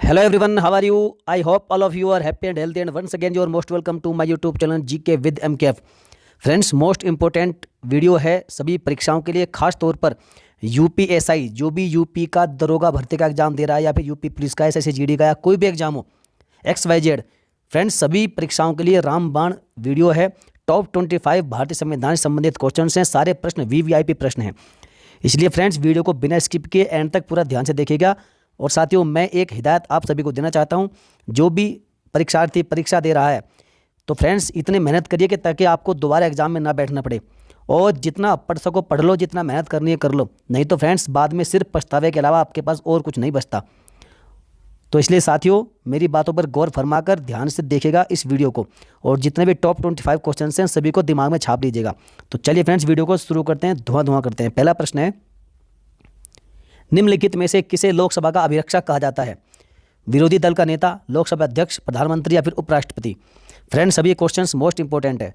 Hello everyone, how are you? I hope all of you are happy and healthy, and once again you are most welcome to my YouTube channel GK with MKF. Friends, most important video है सभी परीक्षाओं के लिए, खास तौर पर UPSI जो भी यूपी का दरोगा भर्ती का एग्जाम दे रहा है या फिर यूपी पुलिस का, एसएससी जीडी का, या कोई भी एग्जाम हो XYZ। फ्रेंड्स, सभी परीक्षाओं के लिए रामबाण वीडियो है। टॉप 25 भारतीय संविधान से संबंधित क्वेश्चन हैं, सारे प्रश्न VVIP प्रश्न हैं। इसलिए फ्रेंड्स, वीडियो को बिना स्किप किए एंड तक पूरा ध्यान से देखिएगा। और साथियों, मैं एक हिदायत आप सभी को देना चाहता हूं, जो भी परीक्षार्थी परीक्षा दे रहा है तो फ्रेंड्स इतनी मेहनत करिए कि ताकि आपको दोबारा एग्जाम में ना बैठना पड़े, और जितना पढ़ सको पढ़ लो, जितना मेहनत करनी है कर लो, नहीं तो फ्रेंड्स बाद में सिर्फ पछतावे के अलावा आपके पास और कुछ नहीं बचता। तो इसलिए साथियों, मेरी बातों पर गौर फरमाकर ध्यान से देखिएगा इस वीडियो को, और जितने भी टॉप 25 क्वेश्चन हैं सभी को दिमाग में छाप लीजिएगा। तो चलिए फ्रेंड्स, वीडियो को शुरू करते हैं, धुआं करते हैं। पहला प्रश्न है, निम्नलिखित में से किसे लोकसभा का अभिरक्षक कहा जाता है? विरोधी दल का नेता, लोकसभा अध्यक्ष, प्रधानमंत्री या फिर उपराष्ट्रपति? फ्रेंड्स, सभी क्वेश्चंस मोस्ट इंपॉर्टेंट है,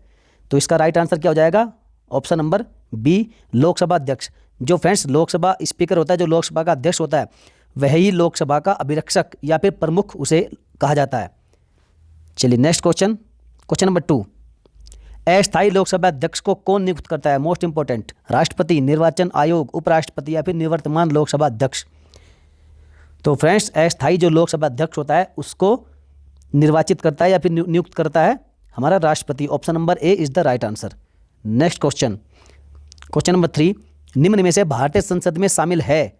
तो इसका राइट आंसर क्या हो जाएगा? ऑप्शन नंबर बी, लोकसभा अध्यक्ष। जो फ्रेंड्स लोकसभा स्पीकर होता है, जो लोकसभा का अध्यक्ष होता है, वही लोकसभा का अभिरक्षक या फिर प्रमुख उसे कहा जाता है। चलिए नेक्स्ट क्वेश्चन, क्वेश्चन नंबर 2, अस्थायी लोकसभा अध्यक्ष को कौन नियुक्त करता है? मोस्ट इंपॉर्टेंट, राष्ट्रपति, निर्वाचन आयोग, उपराष्ट्रपति या फिर निवर्तमान लोकसभा अध्यक्ष? तो फ्रेंड्स, अस्थायी जो लोकसभा अध्यक्ष होता है उसको निर्वाचित करता है या फिर नियुक्त करता है हमारा राष्ट्रपति। Option number A is the right answer. Next question, question number 3, निम्न में से भारतीय संसद में शामिल है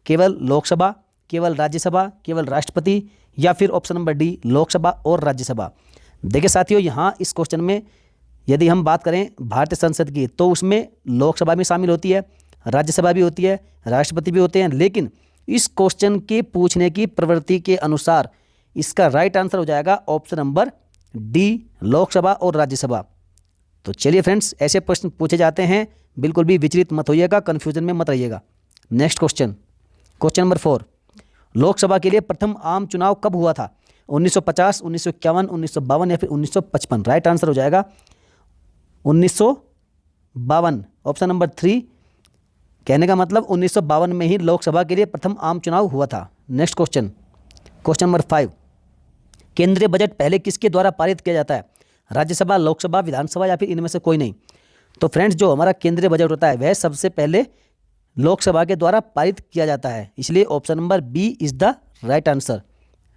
केवल लोकसभा, केवल राज्यसभा, केवल राष्ट्रपति या फिर ऑप्शन नंबर डी, लोकसभा और राज्यसभा? देखिए साथियों, यहाँ इस क्वेश्चन में यदि हम बात करें भारतीय संसद की, तो उसमें लोकसभा भी शामिल होती है, राज्यसभा भी होती है, राष्ट्रपति भी होते हैं, लेकिन इस क्वेश्चन के पूछने की प्रवृत्ति के अनुसार इसका राइट आंसर हो जाएगा ऑप्शन नंबर डी, लोकसभा और राज्यसभा। तो चलिए फ्रेंड्स, ऐसे प्रश्न पूछे जाते हैं, बिल्कुल भी विचलित मत होइएगा, कन्फ्यूजन में मत रहिएगा। Next question, question number 4, Lok Sabha के लिए प्रथम आम चुनाव कब हुआ था? 1950, 1951, 1952 या फिर 1955? राइट आंसर हो जाएगा 1952। ऑप्शन नंबर 3, कहने का मतलब 1952 में ही लोकसभा के लिए प्रथम आम चुनाव हुआ था। नेक्स्ट क्वेश्चन, क्वेश्चन नंबर 5, केंद्रीय बजट पहले किसके द्वारा पारित किया जाता है? राज्यसभा, लोकसभा, विधानसभा या फिर इनमें से कोई नहीं? तो फ्रेंड्स, जो हमारा केंद्रीय बजट होता है वह सबसे पहले लोकसभा के द्वारा पारित किया जाता है, इसलिए option number B is the right answer.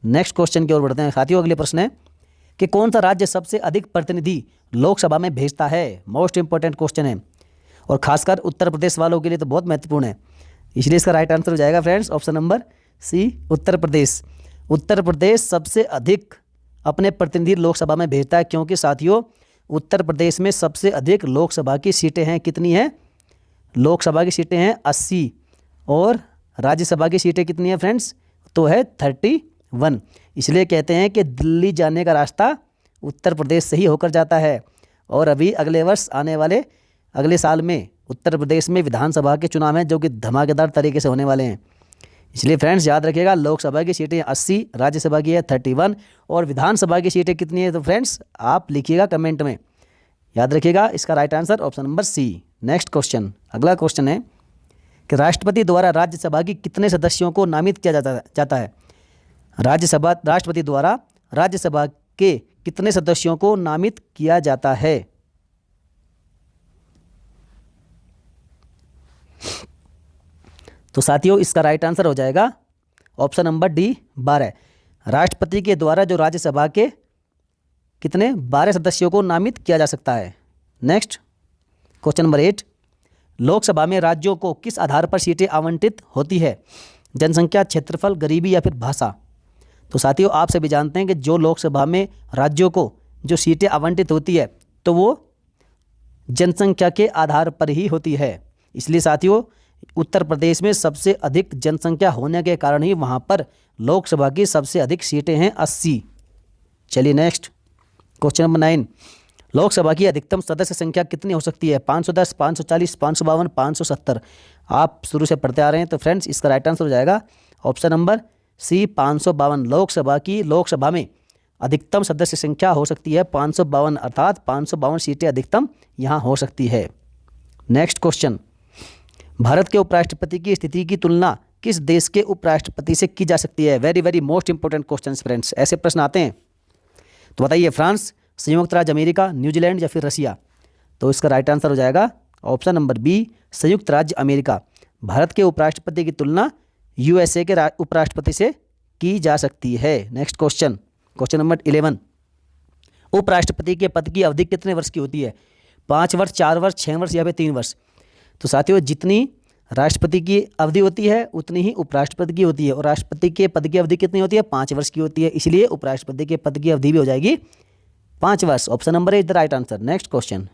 Next question की ओर बढ़ते हैं साथियों। अगले प्रश्न है कि कौन सा राज्य सबसे अधिक प्रतिनिधि लोकसभा में भेजता है? मोस्ट इंपॉर्टेंट क्वेश्चन है, और खासकर उत्तर प्रदेश वालों के लिए तो बहुत महत्वपूर्ण है, इसलिए इसका राइट आंसर हो जाएगा फ्रेंड्स ऑप्शन नंबर सी, उत्तर प्रदेश। उत्तर प्रदेश सबसे अधिक अपने प्रतिनिधि लोकसभा में भेजता है, क्योंकि साथियों उत्तर प्रदेश में सबसे अधिक लोकसभा की सीटें हैं। कितनी हैं? लोकसभा की सीटें हैं 80, और राज्यसभा की सीटें कितनी हैं फ्रेंड्स? तो है 31। इसलिए कहते हैं कि दिल्ली जाने का रास्ता उत्तर प्रदेश से ही होकर जाता है। और अभी अगले वर्ष आने वाले अगले साल में उत्तर प्रदेश में विधानसभा के चुनाव हैं, जो कि धमाकेदार तरीके से होने वाले हैं। इसलिए फ्रेंड्स याद रखिएगा, लोकसभा की सीटें 80, राज्यसभा की है 31, और विधानसभा की सीटें कितनी है? तो फ्रेंड्स आप लिखिएगा कमेंट में, याद रखिएगा इसका right answer option number C. Next question, अगला क्वेश्चन है कि राष्ट्रपति द्वारा राज्यसभा की कितने सदस्यों को नामित किया जाता है? राष्ट्रपति द्वारा राज्यसभा के कितने सदस्यों को नामित किया जाता है? तो साथियों इसका राइट आंसर हो जाएगा ऑप्शन नंबर डी, 12। राष्ट्रपति के द्वारा जो राज्यसभा के कितने 12 सदस्यों को नामित किया जा सकता है। नेक्स्ट क्वेश्चन नंबर 8, लोकसभा में राज्यों को किस आधार पर सीटें आवंटित होती है? जनसंख्या, क्षेत्रफल, गरीबी या फिर भाषा? तो साथियों आप सभी जानते हैं कि जो लोकसभा में राज्यों को जो सीटें आवंटित होती है तो वो जनसंख्या के आधार पर ही होती है। इसलिए साथियों उत्तर प्रदेश में सबसे अधिक जनसंख्या होने के कारण ही वहाँ पर लोकसभा की सबसे अधिक सीटें हैं 80। चलिए नेक्स्ट क्वेश्चन नंबर 9, लोकसभा की अधिकतम सदस्य संख्या कितनी हो सकती है? 510, 540, 552, 570? आप शुरू से पढ़ते आ रहे हैं, तो फ्रेंड्स इसका राइट आंसर हो जाएगा ऑप्शन नंबर सी, 552। लोकसभा में अधिकतम सदस्य संख्या हो सकती है 552, अर्थात 552 सीटें अधिकतम यहाँ हो सकती है। नेक्स्ट क्वेश्चन, भारत के उपराष्ट्रपति की स्थिति की तुलना किस देश के उपराष्ट्रपति से की जा सकती है? Very very most important question friends, ऐसे प्रश्न आते हैं। तो बताइए, फ्रांस, संयुक्त राज्य अमेरिका, न्यूजीलैंड या फिर रसिया? तो इसका राइट आंसर हो जाएगा ऑप्शन नंबर बी, संयुक्त राज्य अमेरिका। भारत के उपराष्ट्रपति की तुलना यूएसए के उपराष्ट्रपति से की जा सकती है। नेक्स्ट क्वेश्चन, क्वेश्चन नंबर 11, उपराष्ट्रपति के पद की अवधि कितने वर्ष की होती है? 5 वर्ष, 4 वर्ष, 6 वर्ष या फिर 3 वर्ष? तो साथियों, जितनी राष्ट्रपति की अवधि होती है उतनी ही उपराष्ट्रपति की होती है, और राष्ट्रपति के पद की अवधि कितनी होती है? 5 वर्ष की होती है, इसलिए उपराष्ट्रपति के पद की अवधि भी हो जाएगी 5 वर्ष। Option number is the right answer. Next question,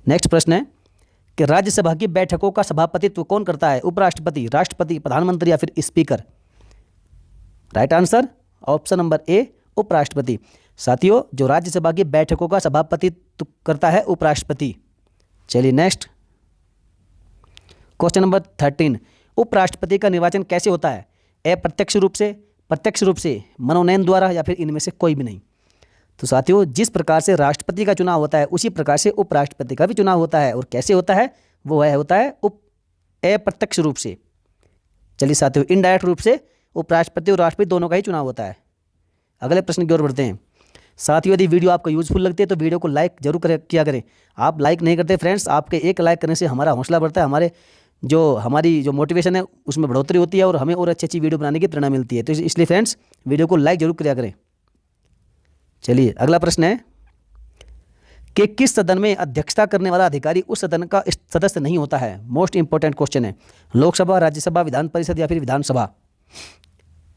next प्रश्न है कि राज्यसभा की बैठकों का सभापतित्व कौन करता है? उपराष्ट्रपति, राष्ट्रपति, प्रधानमंत्री या फिर speaker? Right answer option number A, उपराष्ट्रपति। साथियों, जो राज्यसभा की बैठकों का सभापतित्व करता है उपराष्ट्रपति। चलिए नेक्स्ट, क्वेश्चन नंबर 13, उपराष्ट्रपति का निर्वाचन कैसे होता है? अप्रत्यक्ष रूप से, प्रत्यक्ष रूप से, मनोनयन द्वारा या फिर इनमें से कोई भी नहीं? तो साथियों, जिस प्रकार से राष्ट्रपति का चुनाव होता है उसी प्रकार से उपराष्ट्रपति का भी चुनाव होता है, और कैसे होता है? वो होता है अप्रत्यक्ष रूप से। चलिए साथियों, इनडायरेक्ट रूप से उपराष्ट्रपति और राष्ट्रपति दोनों का ही चुनाव होता है। अगले प्रश्न की ओर बढ़ते हैं। साथियों, यदि वीडियो आपको यूजफुल लगती है तो वीडियो को लाइक जरूर किया करें। आप लाइक नहीं करते फ्रेंड्स, आपके एक लाइक करने से हमारा हौसला बढ़ता है, हमारी जो मोटिवेशन है उसमें बढ़ोतरी होती है और हमें और अच्छी अच्छी वीडियो बनाने की प्रेरणा मिलती है। तो इसलिए फ्रेंड्स, वीडियो को लाइक जरूर किया करें। चलिए अगला प्रश्न है कि किस सदन में अध्यक्षता करने वाला अधिकारी उस सदन का सदस्य नहीं होता है? मोस्ट इंपॉर्टेंट क्वेश्चन है। लोकसभा, राज्यसभा, विधान परिषद या फिर विधानसभा?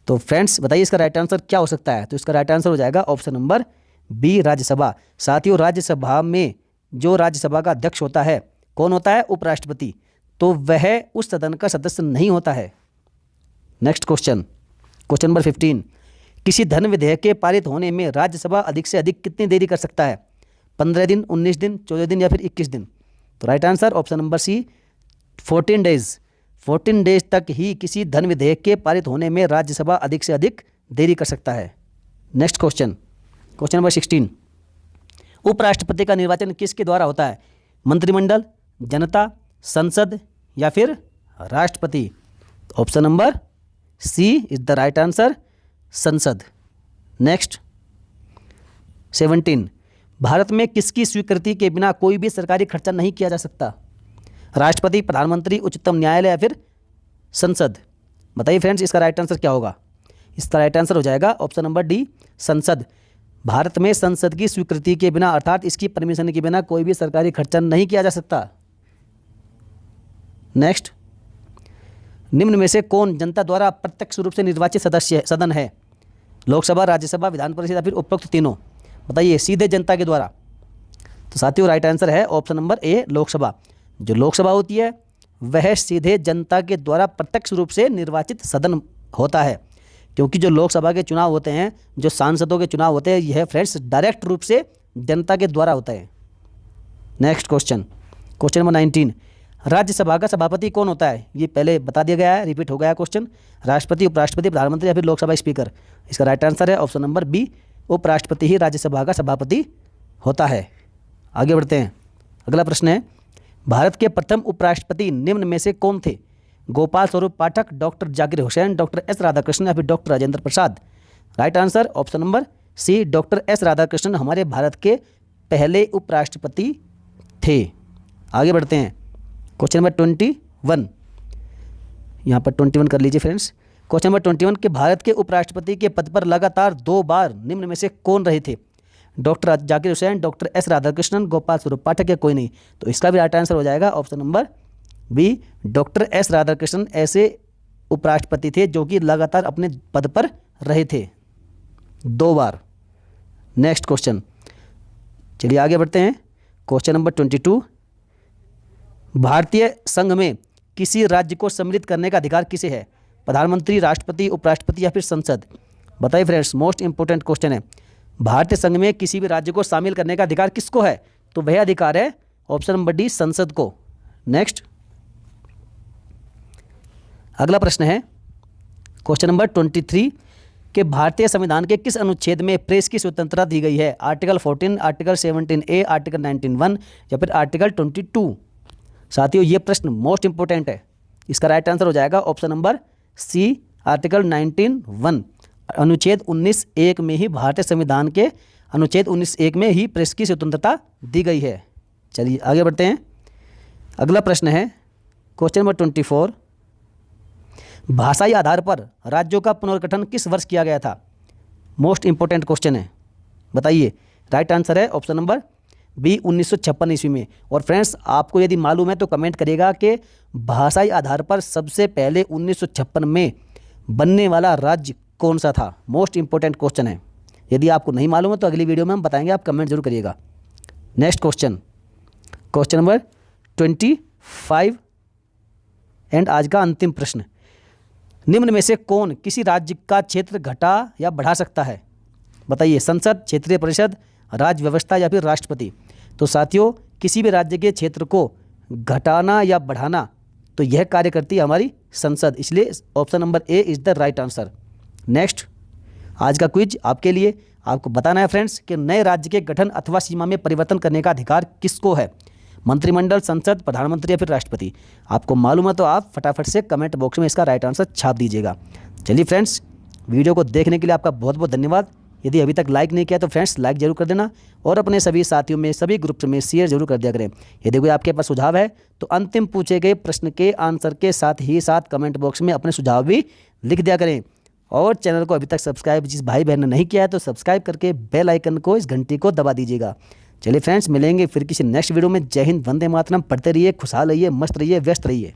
तो फ्रेंड्स बताइए, इसका राइट आंसर क्या हो सकता है? तो इसका राइट आंसर हो जाएगा ऑप्शन नंबर बी, राज्यसभा। साथियों, राज्यसभा में जो राज्यसभा का अध्यक्ष होता है, कौन होता है? उपराष्ट्रपति। तो वह उस सदन का सदस्य नहीं होता है। नेक्स्ट क्वेश्चन, क्वेश्चन नंबर 15, किसी धन विधेयक के पारित होने में राज्यसभा अधिक से अधिक कितनी देरी कर सकता है? 15 दिन, 19 दिन, 14 दिन या फिर 21 दिन? तो right answer option number C, 14 days. 14 days तक ही किसी धन विधेयक के पारित होने में राज्यसभा अधिक से अधिक देरी कर सकता है। नेक्स्ट क्वेश्चन, क्वेश्चन नंबर 16, उपराष्ट्रपति का निर्वाचन किसके द्वारा होता है? मंत्रिमंडल, जनता, संसद या फिर राष्ट्रपति? Option number C is the right answer, संसद। नेक्स्ट 17, भारत में किसकी स्वीकृति के बिना कोई भी सरकारी खर्चा नहीं किया जा सकता? राष्ट्रपति, प्रधानमंत्री, उच्चतम न्यायालय या फिर संसद? बताइए फ्रेंड्स, इसका राइट आंसर क्या होगा? इसका राइट आंसर हो जाएगा ऑप्शन नंबर डी, संसद। भारत में संसद की स्वीकृति के बिना, अर्थात इसकी परमिशन के बिना कोई भी सरकारी खर्चा नहीं किया जा सकता। नेक्स्ट, निम्न में से कौन जनता द्वारा प्रत्यक्ष रूप से निर्वाचित सदन है? लोकसभा, राज्यसभा, विधान परिषद या फिर उपरोक्त तीनों? बताइए, सीधे जनता के द्वारा। तो साथियों, राइट आंसर है ऑप्शन नंबर ए, लोकसभा। जो लोकसभा होती है वह सीधे जनता के द्वारा प्रत्यक्ष रूप से निर्वाचित सदन होता है, क्योंकि जो लोकसभा के चुनाव होते हैं, जो सांसदों के चुनाव होते हैं, यह फ्रेंड्स डायरेक्ट रूप से जनता के द्वारा होता है। Next question, question number 19, Rajya Sabha का सभापति कौन होता है? ये पहले बता दिया गया है, रिपीट हो गया है क्वेश्चन। राष्ट्रपति, उपराष्ट्रपति, प्रधानमंत्री या फिर लोकसभा स्पीकर? इसका राइट आंसर है ऑप्शन नंबर बी, उपराष्ट्रपति ही राज्यसभा का सभापति होता है। आगे बढ़ते हैं। अगला प्रश्न है, भारत के प्रथम उपराष्ट्रपति निम्न में से कौन थे? Gopal Swaroop Pathak, doctor Zakir Hussain, doctor S Radhakrishnan या फिर doctor Rajendra Prasad? Right answer option number C, doctor S Radhakrishnan हमारे भारत के पहले उपराष्ट्रपति थे। आगे बढ़ते हैं। क्वेश्चन नंबर 21, यहाँ पर 21 कर लीजिए फ्रेंड्स। क्वेश्चन नंबर 21 के भारत के उपराष्ट्रपति के पद पर लगातार 2 बार निम्न में से कौन रहे थे? Doctor Zakir Hussain, doctor S Radhakrishnan, Gopal Swaroop पाठक या कोई नहीं? तो इसका भी राइट आंसर हो जाएगा option number B, doctor S Radhakrishnan ऐसे उपराष्ट्रपति थे जो कि लगातार अपने पद पर रहे थे 2 बार। नेक्स्ट क्वेश्चन, चलिए आगे बढ़ते हैं। क्वेश्चन नंबर 22, भारतीय संघ में किसी राज्य को सम्मिलित करने का अधिकार किसे है? प्रधानमंत्री, राष्ट्रपति, उपराष्ट्रपति या फिर संसद? बताइए फ्रेंड्स, मोस्ट इंपोर्टेंट क्वेश्चन है। भारतीय संघ में किसी भी राज्य को शामिल करने का अधिकार किसको है? तो वह अधिकार है ऑप्शन नंबर डी, संसद को। नेक्स्ट, अगला प्रश्न है क्वेश्चन नंबर 23 कि भारतीय संविधान के किस अनुच्छेद में प्रेस की स्वतंत्रता दी गई है? आर्टिकल 14, आर्टिकल 17A, आर्टिकल 19(1) या फिर आर्टिकल 22? साथियों, ये प्रश्न मोस्ट इंपोर्टेंट है। इसका राइट आंसर हो जाएगा ऑप्शन नंबर सी, आर्टिकल 19(1). अनुच्छेद 19(1) में ही भारतीय संविधान के अनुच्छेद 19(1) में ही प्रेस की स्वतंत्रता दी गई है। चलिए आगे बढ़ते हैं। अगला प्रश्न है क्वेश्चन नंबर 24। भाषाई आधार पर राज्यों का पुनर्गठन किस वर्ष किया गया था? मोस्ट इंपॉर्टेंट क्वेश्चन है, बताइए। राइट आंसर है ऑप्शन नंबर बी, 1956 ईस्वी में। और फ्रेंड्स, आपको यदि मालूम है तो कमेंट करिएगा कि भाषाई आधार पर सबसे पहले 1956 में बनने वाला राज्य कौन सा था। मोस्ट इंपॉर्टेंट क्वेश्चन है। यदि आपको नहीं मालूम है तो अगली वीडियो में हम बताएंगे, आप कमेंट जरूर करिएगा। Next question, question number 25 and आज का अंतिम प्रश्न। निम्न में से कौन किसी राज्य का क्षेत्र घटा या बढ़ा सकता है? बताइए। संसद, क्षेत्रीय परिषद, राज्य व्यवस्था या फिर राष्ट्रपति। तो साथियों, किसी भी राज्य के क्षेत्र को घटाना या बढ़ाना तो यह कार्य करती है हमारी संसद, इसलिए option number A is the right answer. Next, आज का क्विज आपके लिए। आपको बताना है फ्रेंड्स कि नए राज्य के गठन अथवा सीमा में परिवर्तन करने का अधिकार किसको है? मंत्रिमंडल, संसद, प्रधानमंत्री या फिर राष्ट्रपति। आपको मालूम है तो आप फटाफट से कमेंट बॉक्स में इसका राइट आंसर छाप दीजिएगा। चलिए फ्रेंड्स, वीडियो को देखने के लिए आपका बहुत बहुत धन्यवाद। यदि अभी तक लाइक नहीं किया तो फ्रेंड्स लाइक जरूर कर देना और अपने सभी साथियों में, सभी ग्रुप्स में शेयर जरूर कर दिया करें। यदि कोई आपके पास सुझाव है तो अंतिम पूछे गए प्रश्न के आंसर के साथ ही साथ कमेंट बॉक्स में अपने सुझाव भी लिख दिया करें। और चैनल को अभी तक सब्सक्राइब जिस भाई बहन ने नहीं किया है तो सब्सक्राइब करके बेल आइकन को, इस घंटी को दबा दीजिएगा। चलिए फ्रेंड्स, मिलेंगे फिर किसी नेक्स्ट वीडियो में। जय हिंद, वंदे मातरम। पढ़ते रहिए, खुशहाल रहिए, मस्त रहिए, व्यस्त रहिए।